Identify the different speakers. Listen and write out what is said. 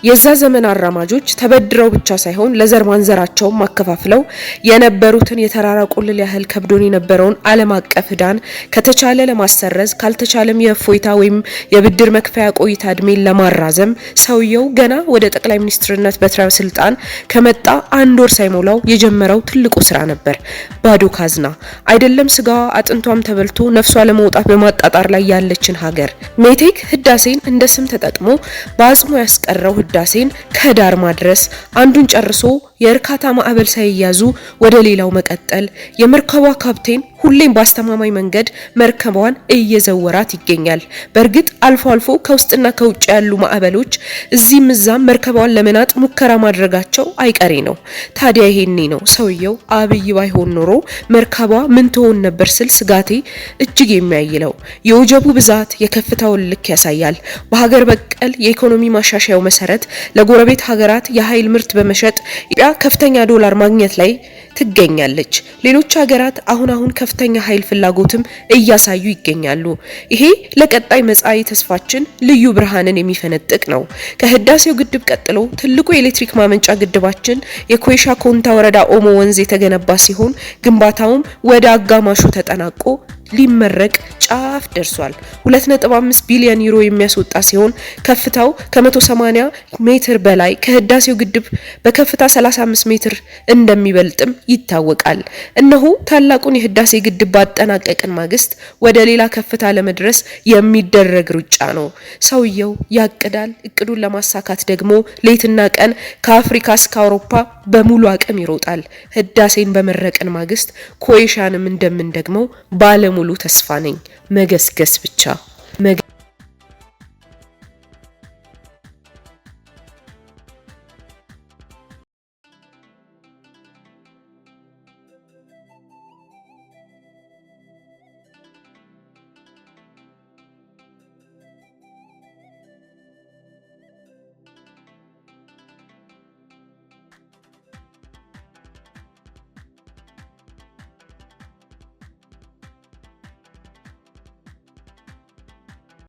Speaker 1: የዛ ዘመን አራማጆች ተበድረው ብቻ ሳይሆን ለዘር ማንዘራቸው ማከፋፍለው የነበሩትን የተራራ ቁልል ያህል ከብዶን የነበረውን ዓለም አቀፍ ዕዳን ከተቻለ ለማሰረዝ ካልተቻለም የእፎይታ ወይም የብድር መክፈያ ቆይታ እድሜን ለማራዘም ሰውየው ገና ወደ ጠቅላይ ሚኒስትርነት በትረ ስልጣን ከመጣ አንድ ወር ሳይሞላው የጀመረው ትልቁ ስራ ነበር። ባዶ ካዝና አይደለም ስጋዋ አጥንቷም ተበልቶ ነፍሷ ለመውጣት በማጣጣር ላይ ያለችን ሀገር ሜቴክ ህዳሴን እንደ ስም ተጠቅሞ በአጽሙ ያስቀረው ህዳሴን ከዳር ማድረስ አንዱን ጨርሶ የእርካታ ማዕበል ሳይያዙ ወደ ሌላው መቀጠል የመርከቧ ካፕቴን ሁሌም ባስተማማኝ መንገድ መርከቧን እየዘወራት ይገኛል። በእርግጥ አልፎ አልፎ ከውስጥና ከውጭ ያሉ ማዕበሎች እዚህም እዛም መርከቧን ለመናጥ ሙከራ ማድረጋቸው አይቀሬ ነው። ታዲያ ይሄኔ ነው ሰውየው አብይ ባይሆን ኖሮ መርከቧ ምን ትሆን ነበር ስል ስጋቴ እጅግ የሚያይለው። የወጀቡ ብዛት የከፍታውን ልክ ያሳያል። በሀገር በቀል የኢኮኖሚ ማሻሻያው መሰረት ለጎረቤት ሀገራት የኃይል ምርት በመሸጥ ኢትዮጵያ ከፍተኛ ዶላር ማግኘት ላይ ትገኛለች። ሌሎች ሀገራት አሁን ከፍተኛ ኃይል ፍላጎትም እያሳዩ ይገኛሉ። ይሄ ለቀጣይ መጻኢ ተስፋችን ልዩ ብርሃንን የሚፈነጥቅ ነው። ከህዳሴው ግድብ ቀጥሎ ትልቁ የኤሌክትሪክ ማመንጫ ግድባችን የኮይሻ ኮንታ ወረዳ ኦሞ ወንዝ የተገነባ ሲሆን ግንባታውም ወደ አጋማሹ ተጠናቆ ሊመረቅ ጫፍ ደርሷል። 2.5 ቢሊዮን ዩሮ የሚያስወጣ ሲሆን ከፍታው ከ180 ሜትር በላይ ከህዳሴው ግድብ በከፍታ 35 ሜትር እንደሚበልጥም ይታወቃል። እነሆ ታላቁን የህዳሴ ግድብ ባጠናቀቅን ማግስት ወደ ሌላ ከፍታ ለመድረስ የሚደረግ ሩጫ ነው። ሰውየው ያቅዳል። እቅዱን ለማሳካት ደግሞ ሌትና ቀን ከአፍሪካ እስከ አውሮፓ በሙሉ አቅም ይሮጣል። ህዳሴን በመረቅን ማግስት ኮይሻንም እንደምን ደግሞ ባለሙሉ ተስፋ ነኝ። መገስገስ ብቻ